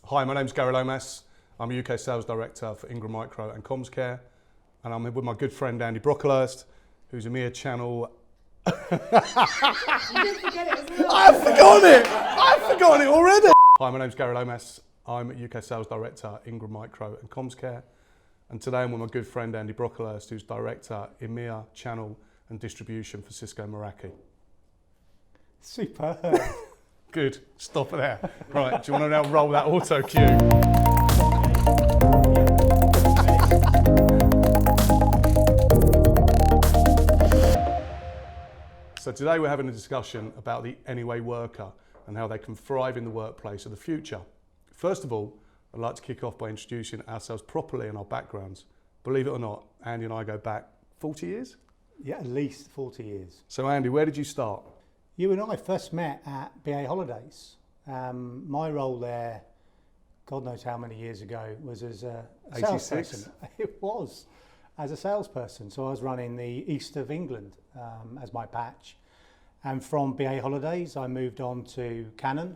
Hi, my name's Gary Lomas. I'm a UK Sales Director for Ingram Micro Comms-care, and I'm with my good friend Andy Brocklehurst, who's EMEA Channel. You didn't forget it as well. I've forgotten it already. Hi, my name's Gary Lomas. I'm a UK Sales Director, Ingram Micro Comms-care, and today I'm with my good friend Andy Brocklehurst, who's Director, EMEA Channel and Distribution for Cisco Meraki. Superb. Good, stop it there. Right, do you want to now roll that auto cue? So today we're having a discussion about the Anyway worker and how they can thrive in the workplace of the future. First of all, I'd like to kick off by introducing ourselves properly and our backgrounds. Believe it or not, Andy and I go back 40 years? Yeah, at least 40 years. So Andy, where did you start? You and I first met at BA Holidays. My role there, God knows how many years ago, was as a salesperson. It was, as a salesperson. So I was running the east of England as my patch. And from BA Holidays, I moved on to Canon.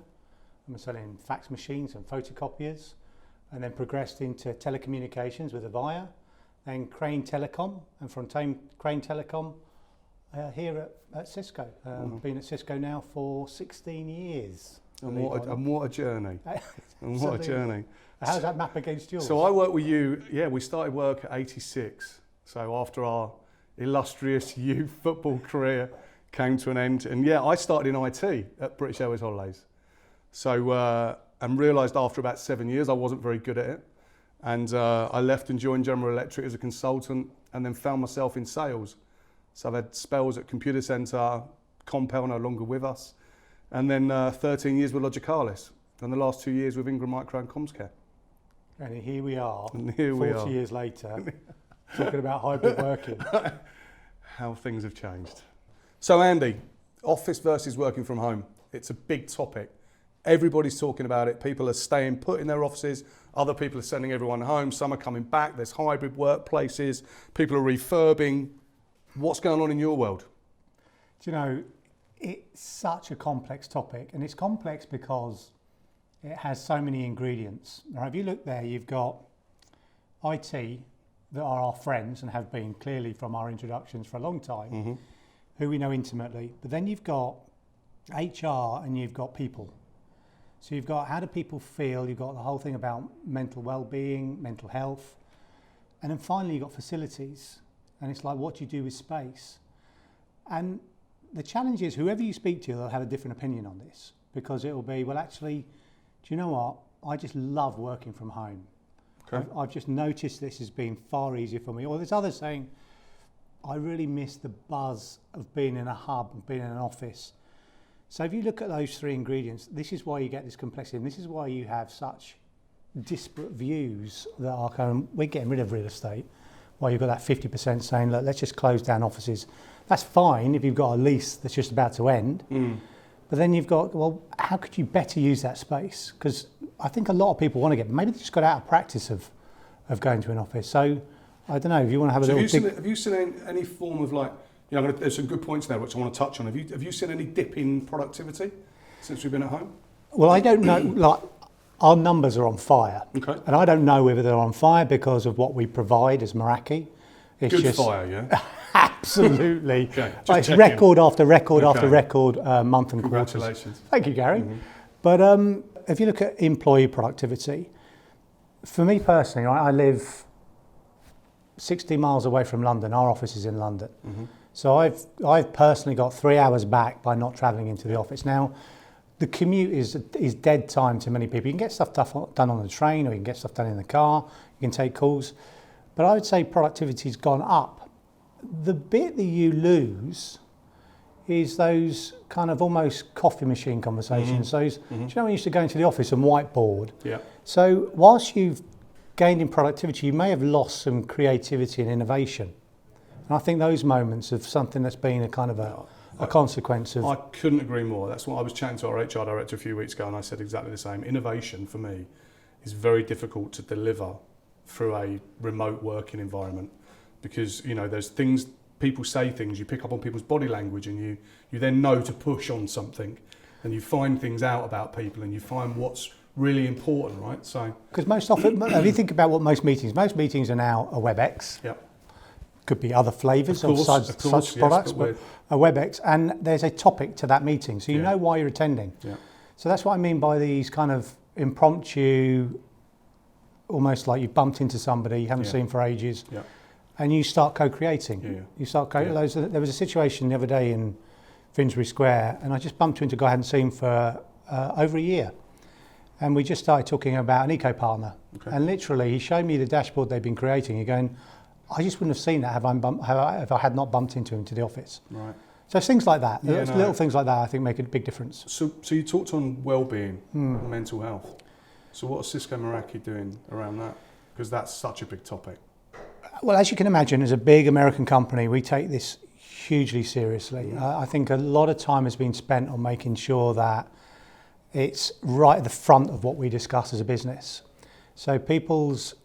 I was selling fax machines and photocopiers, and then progressed into telecommunications with Avaya, then Crane Telecom, and from Crane Telecom, here at Cisco. Been at Cisco now for 16 years. And what a journey. And what a journey. How's that map against yours? So I worked with you, we started work at 86. So after our illustrious youth football career came to an end. And I started in IT at British Airways Holidays. So, and realised after about 7 years I wasn't very good at it. And I left and joined General Electric as a consultant, and then found myself in sales. So I've had spells at Computer Centre, Compel no longer with us, and then 13 years with Logicalis, and the last 2 years with Ingram Micro Comms-care. And here we are, 40 40 years later, talking about hybrid working. How things have changed. So Andy, office versus working from home. It's a big topic. Everybody's talking about it. People are staying put in their offices. Other people are sending everyone home. Some are coming back. There's hybrid workplaces. People are refurbing. What's going on in your world? Do you know, it's such a complex topic, and it's complex because it has so many ingredients. Now, if you look there, you've got IT that are our friends and have been clearly from our introductions for a long time, who we know intimately. But then you've got HR and you've got people. So you've got how do people feel, you've got the whole thing about mental well-being, mental health, and then finally you've got facilities. And it's like, what do you do with space? And the challenge is, whoever you speak to, they'll have a different opinion on this, because it will be, well, actually, do you know what? I just love working from home. Okay. I've just noticed this has been far easier for me. Or there's others saying, I really miss the buzz of being in a hub, of being in an office. So if you look at those three ingredients, this is why you get this complexity, and this is why you have such disparate views that are kind of, we're getting rid of real estate. Well, you've got that 50% saying, look, let's just close down offices. That's fine if you've got a lease that's just about to end. But then you've got, well, how could you better use that space? Because I think a lot of people want to maybe they just got out of practice of going to an office. So I don't know, if you want to have a little... Have you seen any form of there's some good points there which I want to touch on. Have you seen any dip in productivity since we've been at home? Well, I don't know, our numbers are on fire. Okay. And I don't know whether they're on fire because of what we provide as Meraki. It's good fire, yeah? Absolutely. Okay, it's record after record after record, month and quarters. Congratulations. Thank you, Gary. But if you look at employee productivity, for me personally, I live 60 miles away from London. Our office is in London. So I've personally got 3 hours back by not travelling into the office. Now, the commute is dead time to many people. You can get stuff done on the train, or you can get stuff done in the car, you can take calls. But I would say productivity's gone up. The bit that you lose is those kind of almost coffee machine conversations. Do you know when you used to go into the office and whiteboard? Yeah. So whilst you've gained in productivity, you may have lost some creativity and innovation. And I think those moments of something that's been a kind of a consequence of... I couldn't agree more. That's what I was chatting to our HR director a few weeks ago, and I said exactly the same. Innovation, for me, is very difficult to deliver through a remote working environment, because, there's things, people say things, you pick up on people's body language, and you then know to push on something, and you find things out about people, and you find what's really important, right? So because most often, if you think about what most meetings are now a WebEx. Yep. Could be other flavours of such yes, products, but a WebEx, and there's a topic to that meeting, so you know why you're attending. Yeah. So that's what I mean by these kind of impromptu, almost like you've bumped into somebody you haven't seen for ages, and you start co-creating. Yeah. You start there was a situation the other day in Finsbury Square, and I just bumped into a guy I hadn't seen for over a year, and we just started talking about an eco partner, and literally he showed me the dashboard they've been creating. You're going, I just wouldn't have seen that if I had not bumped into him to the office. Right. So things like that, little things like that, I think make a big difference. So you talked on well-being and mental health. So what is Cisco Meraki doing around that? Because that's such a big topic. Well, as you can imagine, as a big American company, we take this hugely seriously. I think a lot of time has been spent on making sure that it's right at the front of what we discuss as a business. So people's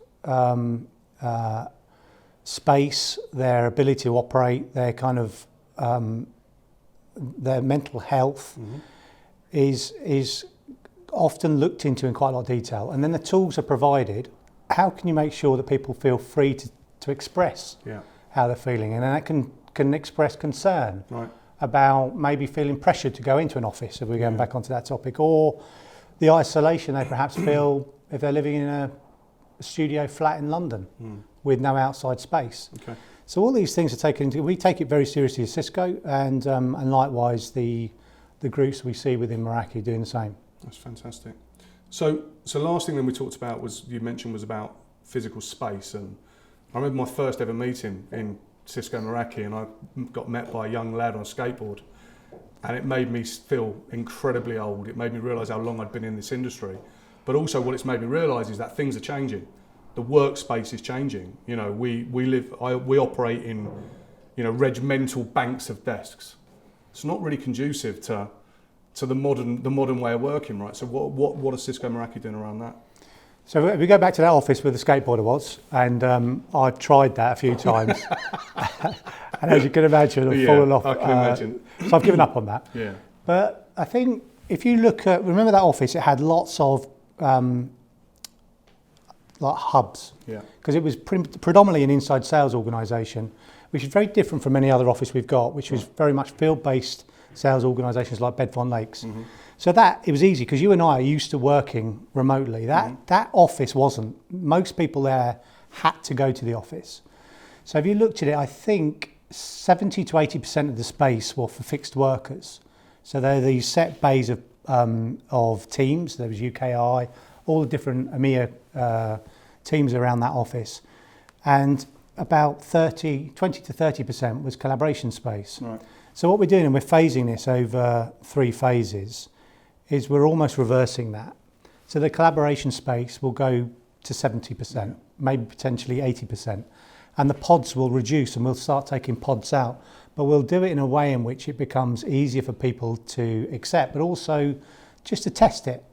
space, their ability to operate, their kind of their mental health is often looked into in quite a lot of detail. And then the tools are provided. How can you make sure that people feel free to express how they're feeling? And then that can express concern about maybe feeling pressured to go into an office, if we're going back onto that topic, or the isolation they perhaps feel if they're living in a studio flat in London with no outside space. Okay. So all these things are taken into, we take it very seriously at Cisco, and likewise the groups we see within Meraki doing the same. That's fantastic. So last thing then we talked about you mentioned was about physical space, and I remember my first ever meeting in Cisco Meraki, and I got met by a young lad on a skateboard, and it made me feel incredibly old. It made me realise how long I'd been in this industry, but also what it's made me realise is that things are changing. The workspace is changing. You know, we operate in, regimental banks of desks. It's not really conducive to the modern way of working, right? So what is Cisco Meraki doing around that? So if we go back to that office where the skateboarder was, and I've tried that a few times, and as you can imagine, I've fallen off. I can imagine. So I've given up on that. Yeah. But I think if you remember that office, it had lots of like hubs, because it was predominantly an inside sales organisation, which is very different from any other office we've got, which was very much field-based sales organisations like Bedfont Lakes. So it was easy because you and I are used to working remotely. That office wasn't. Most people there had to go to the office. So if you looked at it, I think 70 to 80% of the space were for fixed workers. So they're these set bays of teams. There was UKI, all the different EMEA teams around that office, and about 20 to 30% was collaboration space. Right. So what we're doing, and we're phasing this over 3 phases, is we're almost reversing that. So the collaboration space will go to 70%, maybe potentially 80%, and the pods will reduce, and we'll start taking pods out, but we'll do it in a way in which it becomes easier for people to accept, but also just to test it,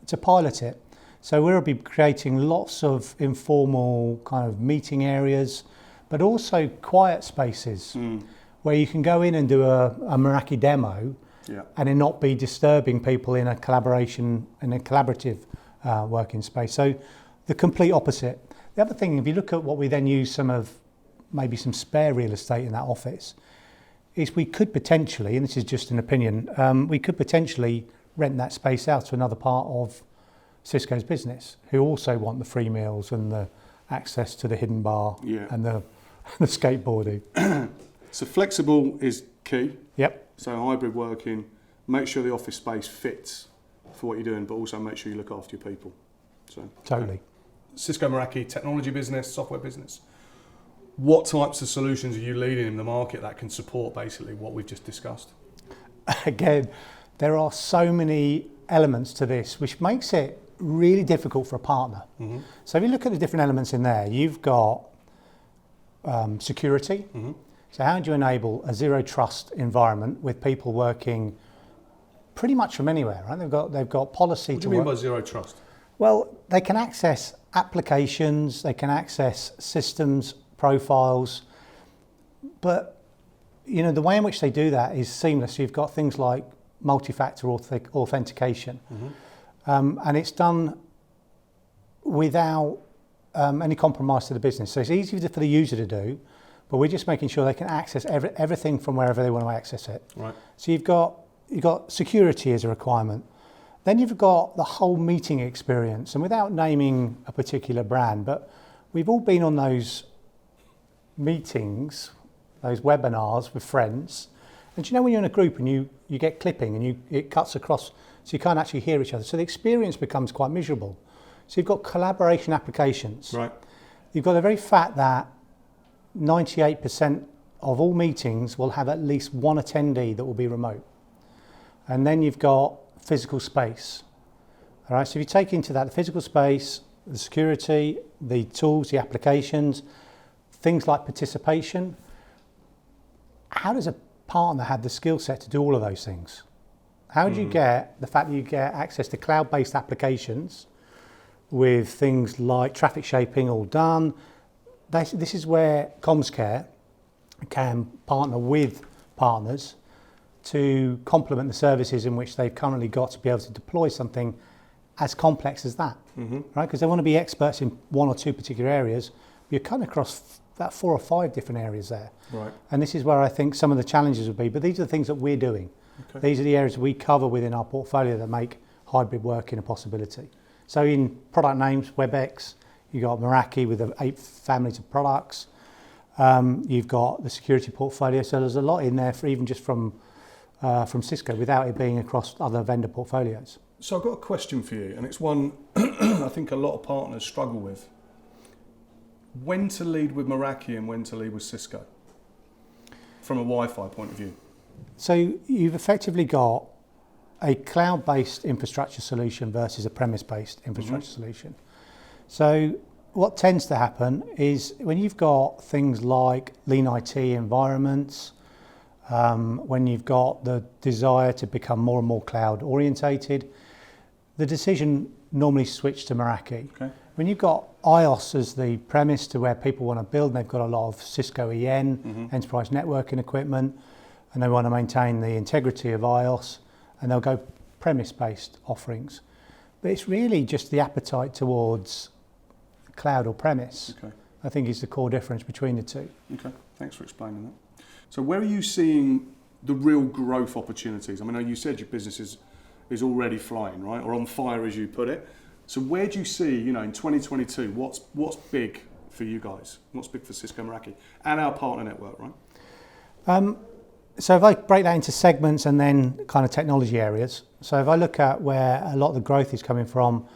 to pilot it. So we'll be creating lots of informal kind of meeting areas, but also quiet spaces where you can go in and do a Meraki demo and it not be disturbing people in a collaborative working space. So the complete opposite. The other thing, if you look at what we then use maybe some spare real estate in that office, is we could potentially, and this is just an opinion, we could potentially rent that space out to another part of Cisco's business, who also want the free meals and the access to the hidden bar and the skateboarding. So flexible is key. Yep. So hybrid working, make sure the office space fits for what you're doing, but also make sure you look after your people. So totally. Cisco Meraki, technology business, software business. What types of solutions are you leading in the market that can support basically what we've just discussed? Again, there are so many elements to this, which makes it really difficult for a partner. So if you look at the different elements in there, you've got security. So how do you enable a zero trust environment with people working pretty much from anywhere, right? They've got policy. What do you mean by zero trust? Well, they can access applications, they can access systems, profiles, but the way in which they do that is seamless. You've got things like multi-factor authentication. and it's done without any compromise to the business. So it's easy for the user to do, but we're just making sure they can access everything from wherever they want to access it. Right. So you've got security as a requirement. Then you've got the whole meeting experience, and without naming a particular brand, but we've all been on those meetings, those webinars with friends, and do you know when you're in a group and you get clipping and it cuts across, so you can't actually hear each other, so the experience becomes quite miserable. So you've got collaboration applications. Right. You've got the very fact that 98% of all meetings will have at least one attendee that will be remote. And then you've got physical space. All right, so if you take into that the physical space, the security, the tools, the applications, things like participation, how does a partner have the skill set to do all of those things? How do you get the fact that you get access to cloud-based applications with things like traffic shaping all done? This is where Comms-care can partner with partners to complement the services in which they've currently got to be able to deploy something as complex as that, right? Because they want to be experts in one or two particular areas. You're cutting across that 4 or 5 different areas there. Right. And this is where I think some of the challenges would be, but these are the things that we're doing. Okay. These are the areas we cover within our portfolio that make hybrid working a possibility. So in product names, WebEx, you've got Meraki with the 8 families of products. You've got the security portfolio. So there's a lot in there for even just from Cisco without it being across other vendor portfolios. So I've got a question for you, and it's one I think a lot of partners struggle with. When to lead with Meraki and when to lead with Cisco from a Wi-Fi point of view? So you've effectively got a cloud-based infrastructure solution versus a premise-based infrastructure solution. So what tends to happen is when you've got things like lean IT environments, when you've got the desire to become more and more cloud orientated, the decision normally switches to Meraki. Okay. When you've got iOS as the premise to where people want to build, and they've got a lot of Cisco EN, enterprise networking equipment, and they want to maintain the integrity of iOS, and they'll go premise-based offerings. But it's really just the appetite towards cloud or premise, I think is the core difference between the two. Okay, thanks for explaining that. So where are you seeing the real growth opportunities? I mean, you said your business is already flying, right? Or on fire, as you put it. So where do you see, in 2022, what's big for you guys? What's big for Cisco Meraki and our partner network, right? So if I break that into segments and then kind of technology areas. So if I look at where a lot of the growth is coming from,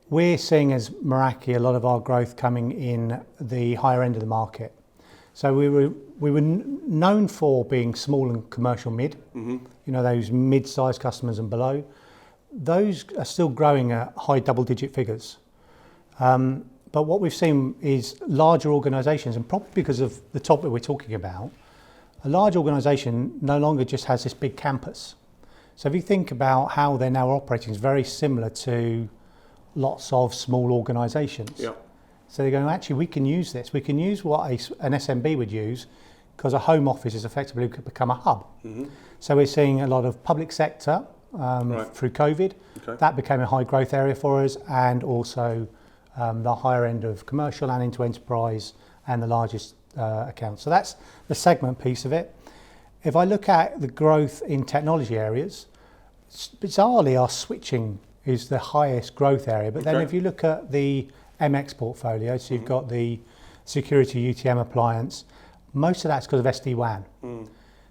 we're seeing as Meraki a lot of our growth coming in the higher end of the market. So we were known for being small and commercial mid, those mid-sized customers and below. Those are still growing at high double-digit figures. But what we've seen is larger organisations, and probably because of the topic we're talking about, a large organisation no longer just has this big campus. So if you think about how they're now operating, it's very similar to lots of small organisations. Yeah. So they're going, actually, we can use this. We can use what an SMB would use because a home office has effectively become a hub. So we're seeing a lot of public sector through COVID. Okay. That became a high growth area for us, and also the higher end of commercial and into enterprise and the largest accounts. So that's the segment piece of it. If I look at the growth in technology areas, bizarrely our switching is the highest growth area. But then if you look at the MX portfolio, so you've got the security UTM appliance, most of that's because of SD-WAN.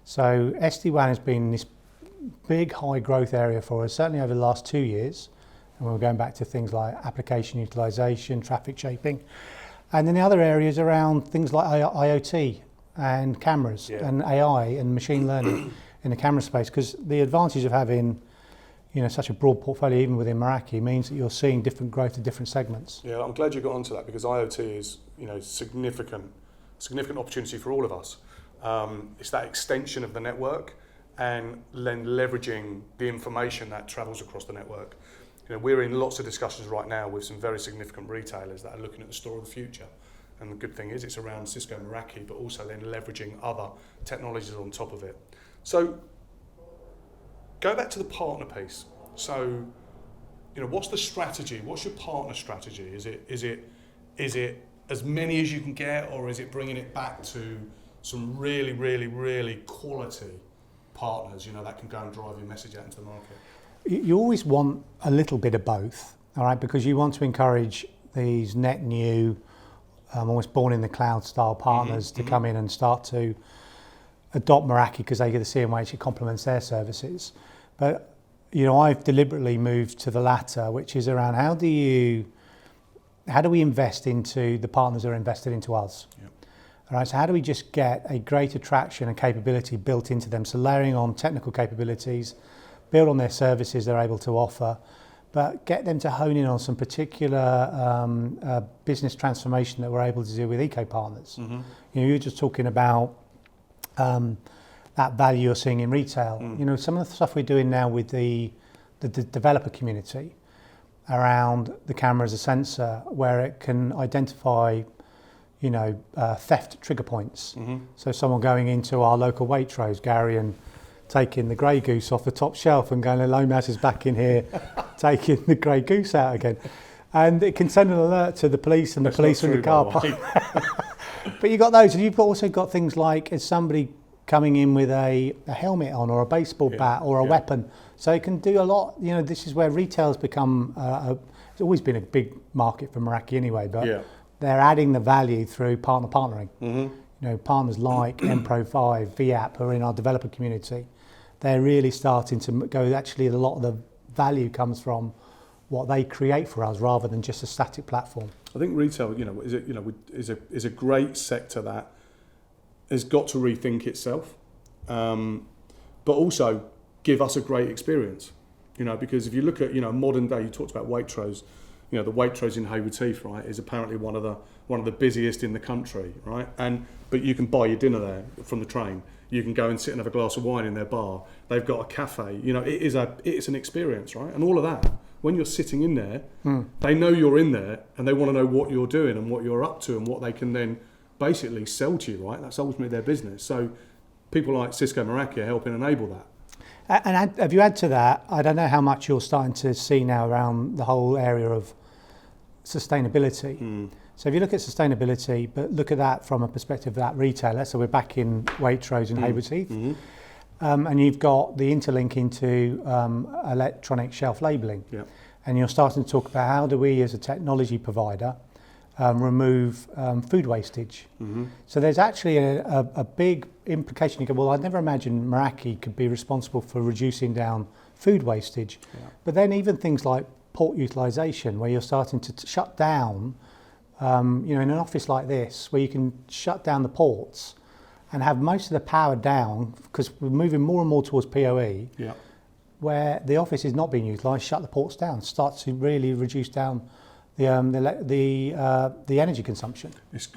So SD-WAN has been this big high growth area for us, certainly over the last 2 years. And we're going back to things like application utilization, traffic shaping. And then the other areas around things like IoT and cameras and AI and machine learning in the camera space, because the advantage of having such a broad portfolio even within Meraki means that you're seeing different growth in different segments. Yeah, I'm glad you got onto that, because IoT is significant opportunity for all of us. It's that extension of the network and then leveraging the information that travels across the network. We're in lots of discussions right now with some very significant retailers that are looking at the store of the future. And the good thing is it's around Cisco Meraki, but also then leveraging other technologies on top of it. So go back to the partner piece. So, what's the strategy? What's your partner strategy? Is it as many as you can get, or is it bringing it back to some really, really, really quality partners, that can go and drive your message out into the market? You always want a little bit of both, all right, because you want to encourage these net new, almost born in the cloud style partners to come in and start to adopt Meraki because they get to see in ways it complements their services. But I've deliberately moved to the latter, which is around how do we invest into the partners that are invested into us? Yep. All right, so how do we just get a greater traction and capability built into them? So layering on technical capabilities, build on their services they're able to offer, but get them to hone in on some particular business transformation that we're able to do with eco partners. You're just talking about that value you're seeing in retail. Some of the stuff we're doing now with the developer community around the camera as a sensor, where it can identify, theft trigger points. So someone going into our local Waitrose, Gary, and taking the grey goose off the top shelf and going, Lomas is back in here taking the grey goose out again. And it can send an alert to the police and the police in the car park. But you've got those, and you've also got things like, is somebody coming in with a helmet on, or a baseball bat, or a weapon. So it can do a lot. This is where retail's become, it's always been a big market for Meraki anyway, but they're adding the value through partnering. Partners like Empro 5, VApp, who are in our developer community, they're really starting to go, actually a lot of the value comes from what they create for us rather than just a static platform. I think retail, is a great sector that has got to rethink itself, but also give us a great experience. Because if you look at modern day, you talked about Waitrose. The Waitrose in Hayward Heath, right, is apparently one of the busiest in the country, right? But you can buy your dinner there from the train. You can go and sit and have a glass of wine in their bar. They've got a cafe. It's an experience, right? And all of that, when you're sitting in there, they know you're in there, and they want to know what you're doing and what you're up to and what they can then basically sell to you, right? That's ultimately their business. So people like Cisco Meraki are helping enable that. And if you add to that, I don't know how much you're starting to see now around the whole area of sustainability. So if you look at sustainability, but look at that from a perspective of that retailer, so we're back in Waitrose in Hayward Heath, and you've got the interlink into electronic shelf labelling. And you're starting to talk about how do we as a technology provider remove food wastage. So there's actually a big implication. You go, well, I'd never imagined Meraki could be responsible for reducing down food wastage. But then even things like port utilisation, where you're starting to shut down, in an office like this, where you can shut down the ports and have most of the power down, because we're moving more and more towards PoE, where the office is not being utilised, shut the ports down, start to really reduce down the energy consumption. It's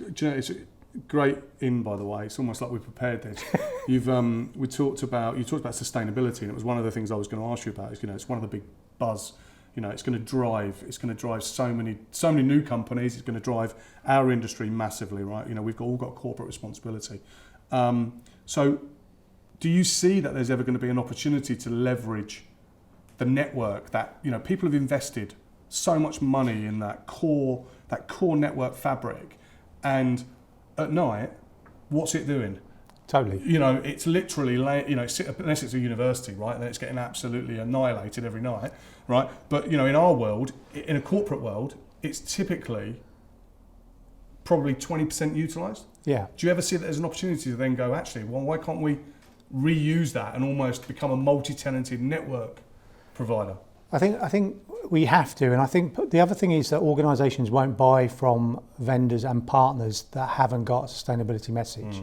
great by the way. It's almost like we prepared this. You talked about sustainability, and it was one of the things I was going to ask you about. It's one of the big buzz. It's going to drive so many new companies. It's going to drive our industry massively, right? We've all got corporate responsibility. So do you see that there's ever going to be an opportunity to leverage the network that, people have invested so much money in that core network fabric, and at night, what's it doing? Totally. It's literally, unless it's a university, right, then it's getting absolutely annihilated every night, right? But, in our world, in a corporate world, it's typically probably 20% utilised. Yeah. Do you ever see that there's an opportunity to then go, actually, well, why can't we reuse that and almost become a multi-tenanted network provider? I think we have to, and I think the other thing is that organisations won't buy from vendors and partners that haven't got a sustainability message.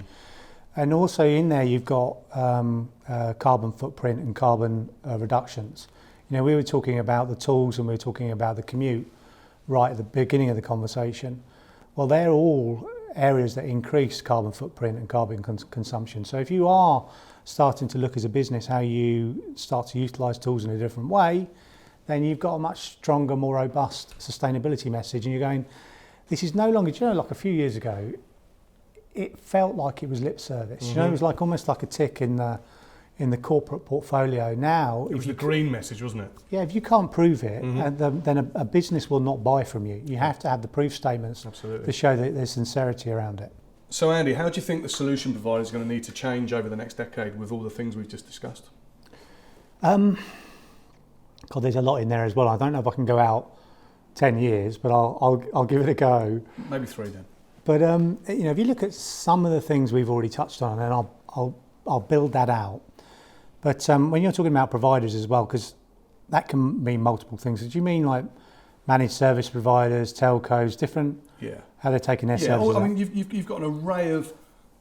And also in there you've got carbon footprint and carbon reductions. We were talking about the tools and we were talking about the commute right at the beginning of the conversation. Well, they're all areas that increase carbon footprint and carbon consumption. So if you are starting to look as a business how you start to utilise tools in a different way, then you've got a much stronger, more robust sustainability message. And you're going, this is no longer, like a few years ago, it felt like it was lip service. It was like almost like a tick in the in the corporate portfolio. Now, It was the green message, wasn't it? yeah, if you can't prove it, then a business will not buy from you. You have to have the proof statements Absolutely. to show that there's sincerity around it. So Andy, how do you think the solution provider is going to need to change over the next decade with all the things we've just discussed? God, there's a lot in there as well. I don't know if I can go out 10 years, but I'll give it a go. Maybe 3 then. But if you look at some of the things we've already touched on, and I'll build that out. But when you're talking about providers as well, because that can mean multiple things. Do you mean like managed service providers, telcos, different? Yeah. How they're taking their services? I mean, you've got an array of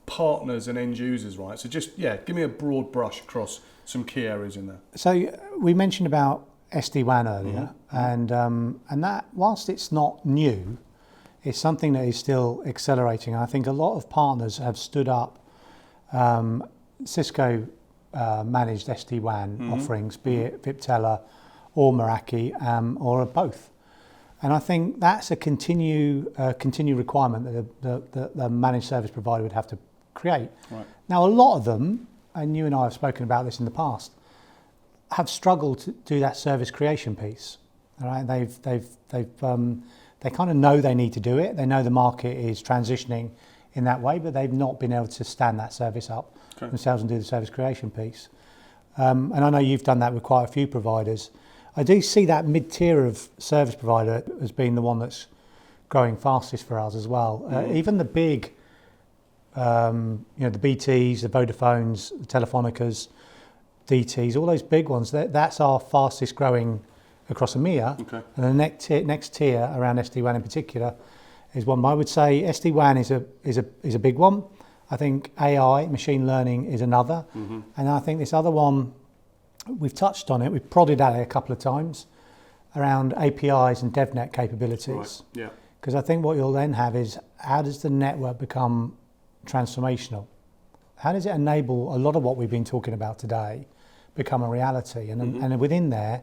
partners and end users, right? So just give me a broad brush across some key areas in there. So we mentioned about SD-WAN earlier, and that whilst it's not new, it's something that is still accelerating. I think a lot of partners have stood up Cisco managed SD-WAN offerings, be it Viptela or Meraki or both. And I think that's a continued requirement that the managed service provider would have to create. Right. Now, a lot of them, and you and I have spoken about this in the past, have struggled to do that service creation piece. All right, they kind of know they need to do it. They know the market is transitioning in that way, but they've not been able to stand that service up themselves and do the service creation piece. And I know you've done that with quite a few providers. I do see that mid-tier of service provider as being the one that's growing fastest for us as well. Even the big, the BTs, the Vodafones, the Telefonicas, DTs, all those big ones, that's our fastest growing across EMEA. Okay. And the next tier around SD-WAN in particular is one. I would say SD-WAN is a big one. I think AI, machine learning, is another. And I think this other one, we've touched on it, we've prodded at it a couple of times around APIs and DevNet capabilities. Right. Yeah. Because I think what you'll then have is, how does the network become transformational? How does it enable a lot of what we've been talking about today become a reality? And within there,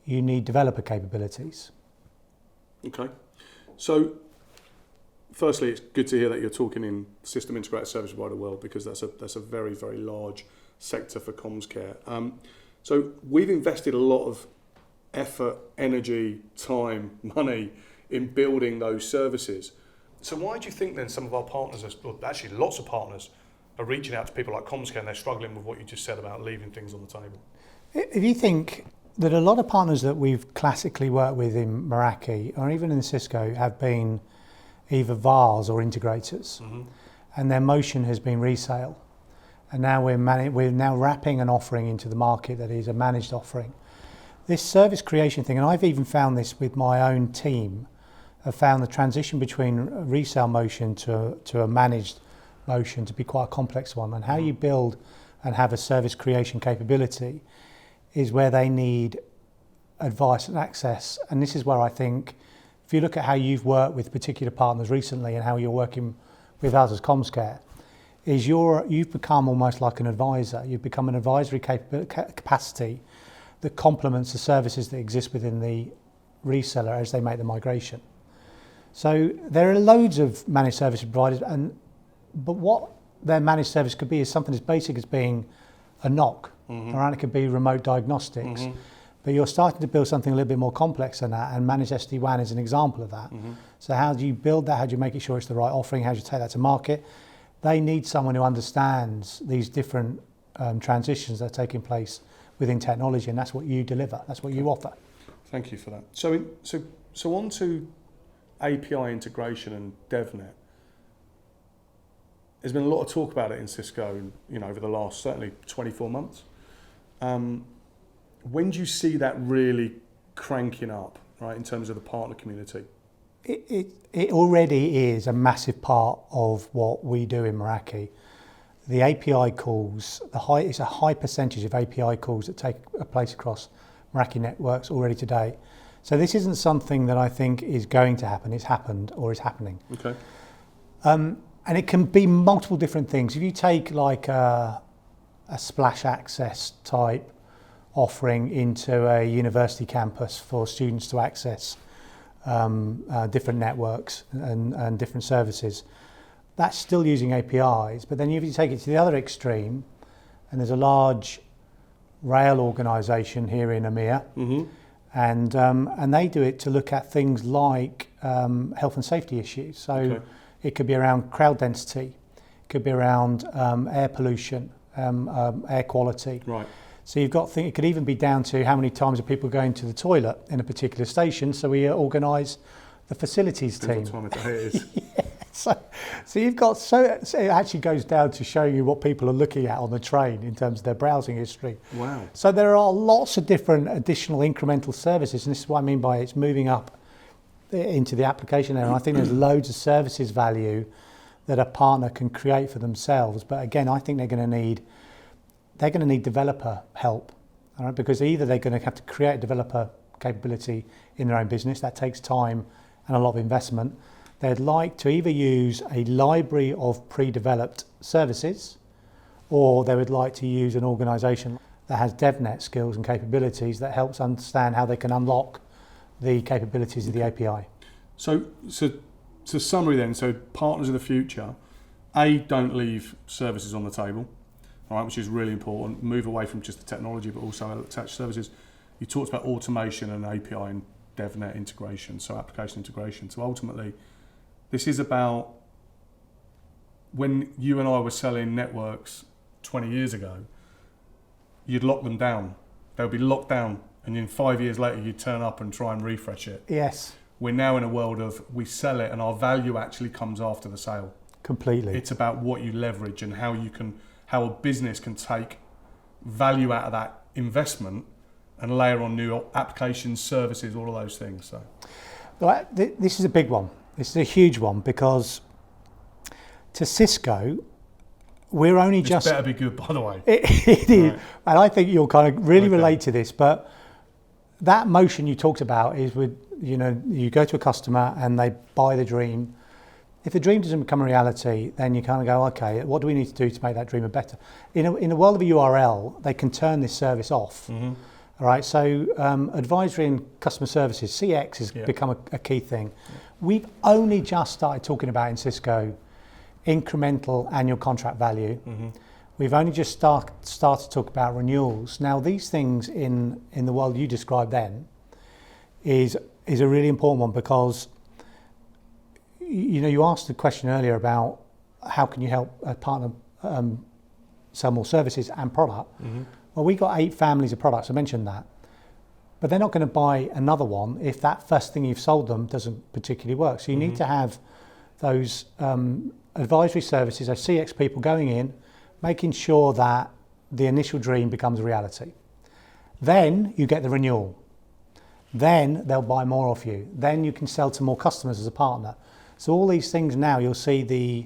you need developer capabilities. Okay. So, firstly, it's good to hear that you're talking in system integrated service provider world, because that's a very, very large sector for Comms-care. So we've invested a lot of effort, energy, time, money in building those services. So why do you think then some of our partners, or actually lots of partners, are reaching out to people like Comms-care and they're struggling with what you just said about leaving things on the table? If you think that a lot of partners that we've classically worked with in Meraki or even in Cisco have been either VARs or integrators, and their motion has been resale. And now we're now wrapping an offering into the market that is a managed offering. This service creation thing, and I've even found this with my own team, have found the transition between a resale motion to a managed motion to be quite a complex one. And how you build and have a service creation capability is where they need advice and access. And this is where I think, if you look at how you've worked with particular partners recently and how you're working with us as Comms-care, is you've become almost like an advisor. You've become an advisory capacity that complements the services that exist within the reseller as they make the migration. So there are loads of managed service providers, but what their managed service could be is something as basic as being a NOC, or it could be remote diagnostics. But you're starting to build something a little bit more complex than that, and managed SD-WAN is an example of that. So how do you build that? How do you make sure it's the right offering? How do you take that to market? They need someone who understands these different transitions that are taking place within technology, and that's what you deliver. That's what you offer. Thank you for that. So on to API integration and DevNet. There's been a lot of talk about it in Cisco, over the last certainly 24 months. When do you see that really cranking up, right, in terms of the partner community? It already is a massive part of what we do in Meraki. The API calls, it's a high percentage of API calls that take place across Meraki networks already today. So this isn't something that I think is going to happen. It's happened or is happening. Okay. And it can be multiple different things. If you take like a splash access type offering into a university campus for students to access different networks and different services, that's still using APIs. But then if you take it to the other extreme and there's a large rail organisation here in EMEA, and they do it to look at things like health and safety issues. So it could be around crowd density, it could be around air pollution, air quality. Right. So you've got it could even be down to how many times are people going to the toilet in a particular station. So we organise the facilities team. What time of day it is. So you've got it actually goes down to showing you what people are looking at on the train in terms of their browsing history. Wow. So there are lots of different additional incremental services, and this is what I mean by it's moving up into the application area. And I think there's loads of services value that a partner can create for themselves. But again, I think they're going to need developer help, all right? Because either they're going to have to create developer capability in their own business, that takes time and a lot of investment. They'd like to either use a library of pre-developed services, or they would like to use an organisation that has DevNet skills and capabilities that helps understand how they can unlock the capabilities of the API. So summary then, so partners of the future, don't leave services on the table, all right, which is really important. Move away from just the technology, but also attached services. You talked about automation and API and DevNet integration, so application integration. So ultimately, this is about when you and I were selling networks 20 years ago, you'd lock them down. They'll be locked down, and then 5 years later, you'd turn up and try and refresh it. Yes. We're now in a world of we sell it, and our value actually comes after the sale. Completely. It's about what you leverage and how a business can take value out of that investment and layer on new applications, services, all of those things. So, well, this is a big one. This is a huge one, because to Cisco, we're only this better be good, by the way. It is, right. And I think you'll kind of really relate to this. But that motion you talked about is with, you go to a customer and they buy the dream. If the dream doesn't become a reality, then you kind of go, okay, what do we need to do to make that dream better? In a world of a URL, they can turn this service off. All right, so advisory and customer services, CX has become a key thing. Yeah. We've only just started talking about in Cisco incremental annual contract value. We've only just started to talk about renewals. Now, these things in the world you described then is a really important one, because you asked the question earlier about how can you help a partner sell more services and product. Well, we've got 8 families of products, I mentioned that. But they're not going to buy another one if that first thing you've sold them doesn't particularly work. So you need to have those advisory services, those CX people going in, making sure that the initial dream becomes a reality. Then you get the renewal. Then they'll buy more off you. Then you can sell to more customers as a partner. So all these things now, you'll see the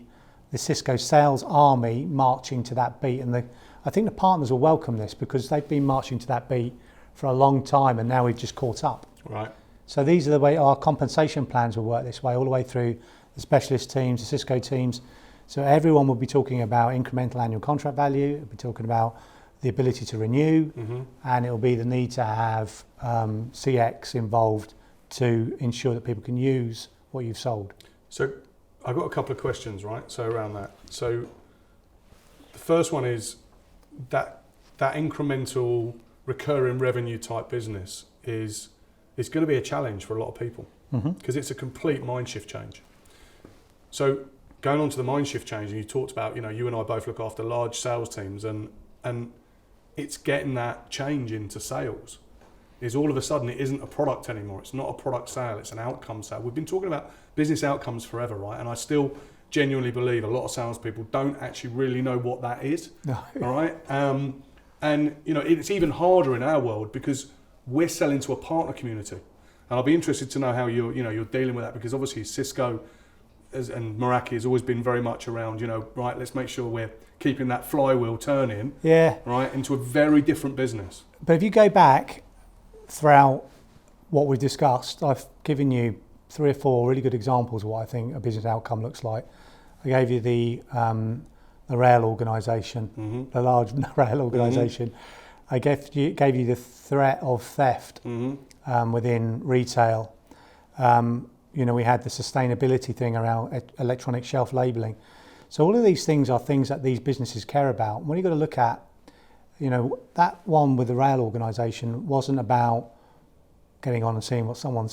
Cisco sales army marching to that beat, and I think the partners will welcome this, because they've been marching to that beat for a long time, and now we've just caught up. Right. So these are the way our compensation plans will work this way, all the way through the specialist teams, the Cisco teams. So everyone will be talking about incremental annual contract value, it'll be talking about the ability to renew, and it'll be the need to have CX involved to ensure that people can use what you've sold. So I've got a couple of questions, right? So around that. So the first one is that incremental recurring revenue type business is going to be a challenge for a lot of people, because it's a complete mind shift change. So going on to the mind shift change, and you talked about, you and I both look after large sales teams, and it's getting that change into sales. Is all of a sudden it isn't a product anymore. It's not a product sale, it's an outcome sale. We've been talking about business outcomes forever, right? And I still genuinely believe a lot of salespeople don't actually really know what that is. No. All right. And it's even harder in our world, because we're selling to a partner community. And I'll be interested to know how you're dealing with that, because obviously Cisco and Meraki has always been very much around, right, let's make sure we're keeping that flywheel turning, right, into a very different business. But if you go back throughout what we've discussed, I've given you 3 or 4 really good examples of what I think a business outcome looks like. I gave you the rail organisation, the large rail organisation. I gave you the threat of theft within retail. We had the sustainability thing around electronic shelf labelling. So all of these things are things that these businesses care about. What you've got to look at You know, that one with the rail organisation wasn't about getting on and seeing what someone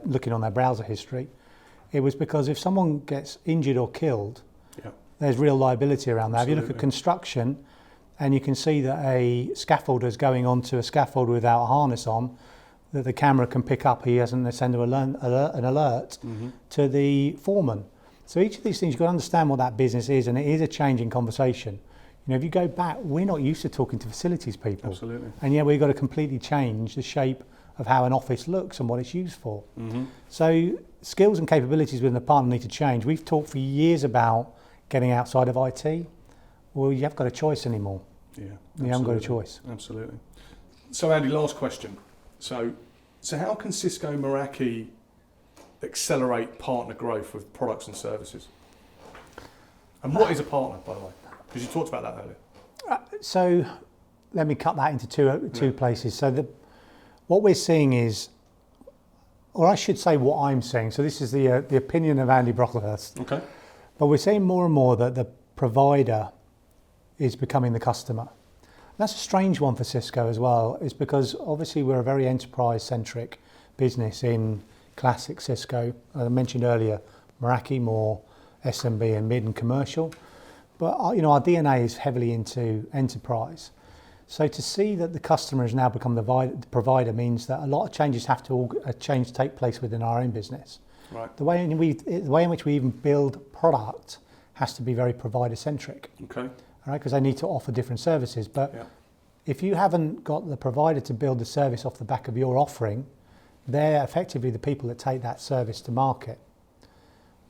looking on their browser history. It was because if someone gets injured or killed, there's real liability around that. If you look at construction, and you can see that a scaffolder is going onto a scaffold without a harness on, that the camera can pick up, he hasn't sent an alert to the foreman. So each of these things, you've got to understand what that business is, and it is a changing conversation. You know, if you go back, we're not used to talking to facilities people. Absolutely. And we've got to completely change the shape of how an office looks and what it's used for. So skills and capabilities within the partner need to change. We've talked for years about getting outside of IT. Well, you haven't got a choice anymore. Yeah, you haven't got a choice. Absolutely. So Andy, last question. So how can Cisco Meraki accelerate partner growth with products and services? And what is a partner, by the way? Because you talked about that earlier. So let me cut that into two places. So what we're seeing is, or I should say what I'm seeing, so this is the opinion of Andy Brocklehurst. Okay. But we're seeing more and more that the provider is becoming the customer. That's a strange one for Cisco as well, is because obviously we're a very enterprise-centric business in classic Cisco. I mentioned earlier, Meraki more SMB and mid and commercial. But our DNA is heavily into enterprise. So to see that the customer has now become the provider means that a lot of changes have to take place within our own business. Right. The way in which we even build product has to be very provider centric. Okay. All right, because they need to offer different services. But if you haven't got the provider to build the service off the back of your offering, they're effectively the people that take that service to market.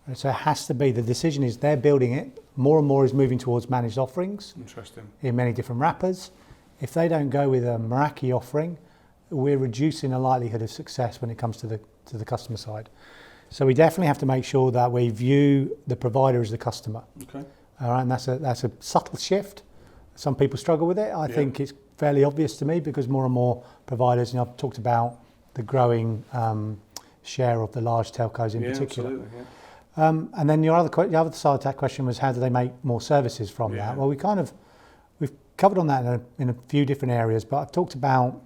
Right, so it has to be, the decision is they're building it. More and more is moving towards managed offerings. Interesting. In many different wrappers. If they don't go with a Meraki offering, we're reducing the likelihood of success when it comes to the customer side. So we definitely have to make sure that we view the provider as the customer. Okay. All right, and that's a subtle shift. Some people struggle with it. I think it's fairly obvious to me because more and more providers, I've talked about the growing share of the large telcos in particular. Absolutely, yeah. And then the other side of that question was how do they make more services from that? Well, we've covered on that in a few different areas, but I've talked about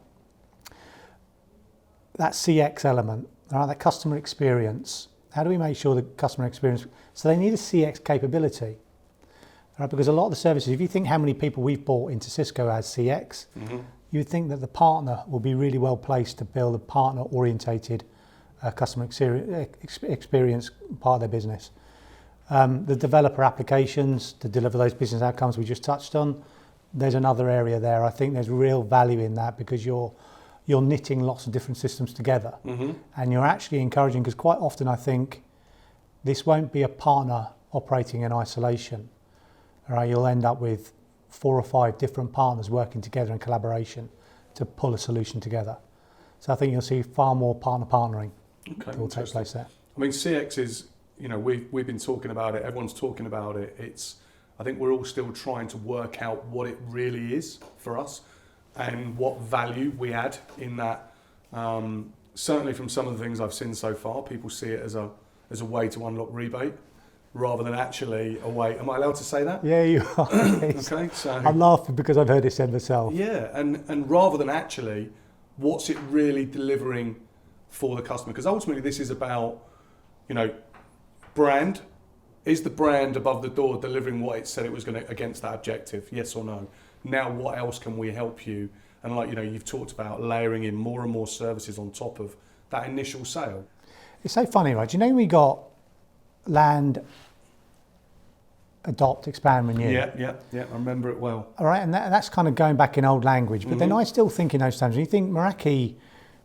that CX element, all right, that customer experience. How do we make sure the customer experience? So they need a CX capability, all right, because a lot of the services, if you think how many people we've brought into Cisco as CX, you would think that the partner will be really well placed to build a partner-orientated customer experience part of their business. The developer applications to deliver those business outcomes we just touched on, there's another area there. I think there's real value in that because you're knitting lots of different systems together and you're actually encouraging, because quite often I think this won't be a partner operating in isolation. All right, you'll end up with 4 or 5 different partners working together in collaboration to pull a solution together. So I think you'll see far more partnering that will take place there. I mean, CX is, we've been talking about it, everyone's talking about it. I think we're all still trying to work out what it really is for us and what value we add in that. Certainly from some of the things I've seen so far, people see it as a way to unlock rebate rather than actually a way. Am I allowed to say that? Yeah, you are. Okay, so I'm laughing because I've heard it said myself. Yeah, and rather than actually, what's it really delivering for the customer? Because ultimately this is about, brand. Is the brand above the door delivering what it said it was going to against that objective? Yes or no? Now, what else can we help you? And you've talked about layering in more and more services on top of that initial sale. It's so funny, right? Do you know we got land, adopt, expand, renew? Yeah. I remember it well. All right, and that's kind of going back in old language. But then I still think in those terms. When you think Meraki,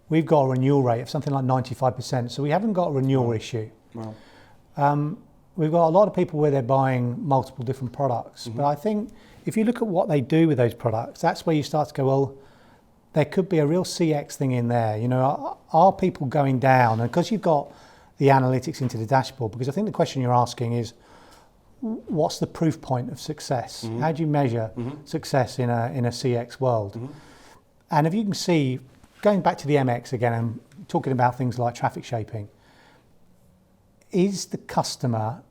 we've got a renewal rate of something like 95%. So we haven't got a renewal issue. Wow. We've got a lot of people where they're buying multiple different products. But I think if you look at what they do with those products, that's where you start to go, well, there could be a real CX thing in there. Are people going down? And because you've got the analytics into the dashboard, because I think the question you're asking is, what's the proof point of success? How do you measure success in a CX world? And if you can see, going back to the MX again and talking about things like traffic shaping, is the customer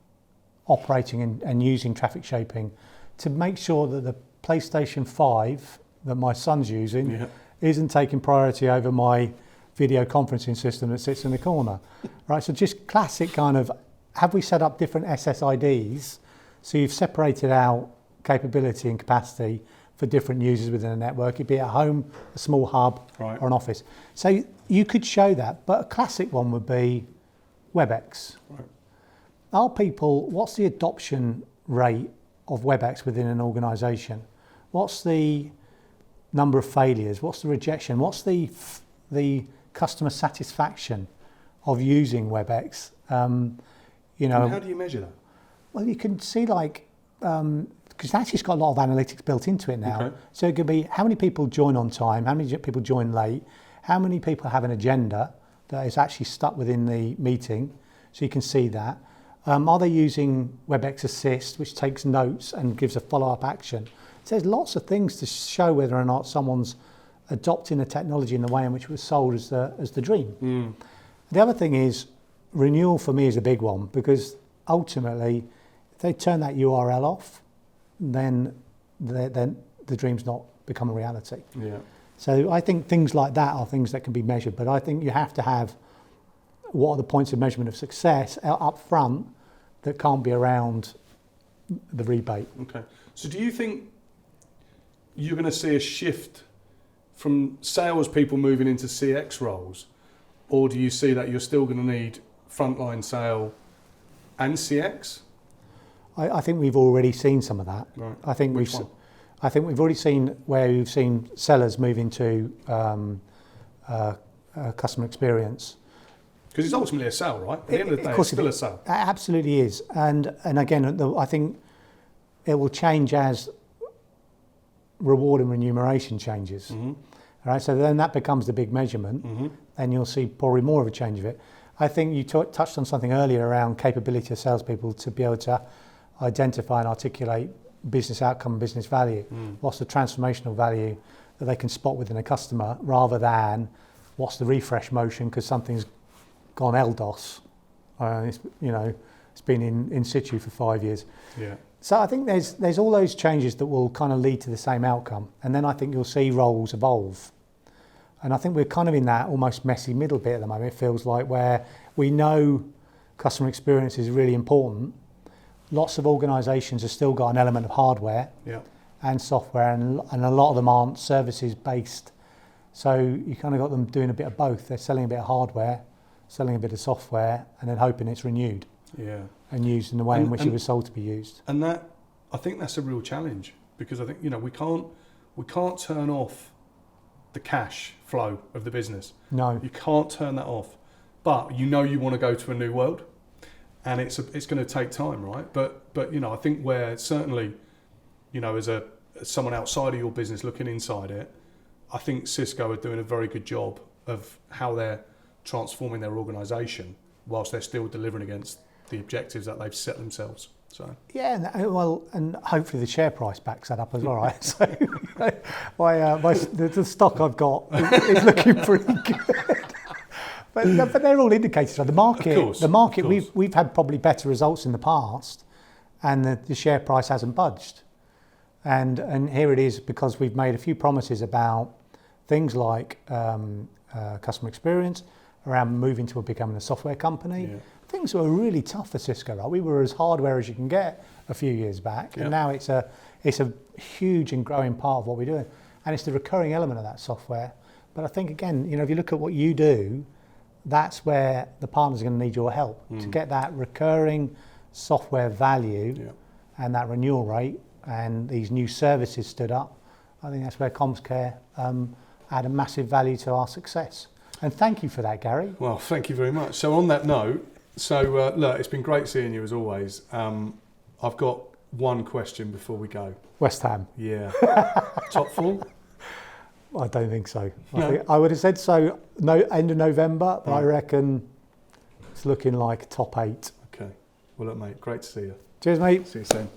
operating and using traffic shaping to make sure that the PlayStation 5 that my son's using isn't taking priority over my video conferencing system that sits in the corner, right? So just classic kind of, have we set up different SSIDs so you've separated out capability and capacity for different users within a network, it'd be at home, a small hub, or an office. So you could show that, but a classic one would be WebEx. Right. What's the adoption rate of WebEx within an organisation? What's the number of failures? What's the rejection? What's the customer satisfaction of using WebEx? And how do you measure that? Well, you can see because actually it's got a lot of analytics built into it now. Okay. So it could be how many people join on time, how many people join late, how many people have an agenda that is actually stuck within the meeting, so you can see that. Are they using WebEx Assist, which takes notes and gives a follow-up action? So there's lots of things to show whether or not someone's adopting the technology in the way in which it was sold as the dream. Mm. The other thing is, renewal for me is a big one, because ultimately, if they turn that URL off, then the dream's not become a reality. Yeah. So I think things like that are things that can be measured, but I think you have to have what are the points of measurement of success up front that can't be around the rebate. Okay. So do you think you're going to see a shift from salespeople moving into CX roles, or do you see that you're still going to need frontline sale and CX? I think we've already seen some of that. Right. I think we've already seen where you've seen sellers move into customer experience. Because it's ultimately a sale, right? At the end of the day, it's still a sale. It absolutely is. And again, I think it will change as reward and remuneration changes. Mm-hmm. All right, so then that becomes the big measurement, and you'll see probably more of a change of it. I think you touched on something earlier around capability of salespeople to be able to identify and articulate business outcome and business value. What's the transformational value that they can spot within a customer, rather than what's the refresh motion because something's gone LDOS. It's been in situ for 5 years. Yeah. So I think there's all those changes that will kind of lead to the same outcome, and then I think you'll see roles evolve. And I think we're kind of in that almost messy middle bit at the moment, it feels like, where we know customer experience is really important. Lots of organisations have still got an element of hardware and software, and a lot of them aren't services based. So you kind of got them doing a bit of both. They're selling a bit of hardware, selling a bit of software, and then hoping it's renewed and used in the way in which it was sold to be used. And that, I think that's a real challenge, because I think we can't turn off the cash flow of the business. No, you can't turn that off. But you want to go to a new world, and it's going to take time, right? But I think where certainly, as someone outside of your business looking inside it, I think Cisco are doing a very good job of how they're transforming their organisation whilst they're still delivering against the objectives that they've set themselves. So and hopefully the share price backs that up as well, right? So the stock I've got is looking pretty good. But they're all indicators. The market, of course. We've had probably better results in the past, and the share price hasn't budged. And here it is, because we've made a few promises about things like customer experience, around moving to becoming a software company. Yeah. Things were really tough for Cisco, right? We were as hardware as you can get a few years back, and now it's a huge and growing part of what we're doing, and it's the recurring element of that software. But I think, again, if you look at what you do, that's where the partners are going to need your help to get that recurring software value and that renewal rate, and these new services stood up. I think that's where Comms-care add a massive value to our success. And thank you for that, Gary. Well, thank you very much. So on that note, look, it's been great seeing you as always. I've got one question before we go. West Ham. Yeah. Top 4? I don't think so. I would have said so end of November, but I reckon it's looking like top 8. Okay. Well, look, mate, great to see you. Cheers, mate. See you soon.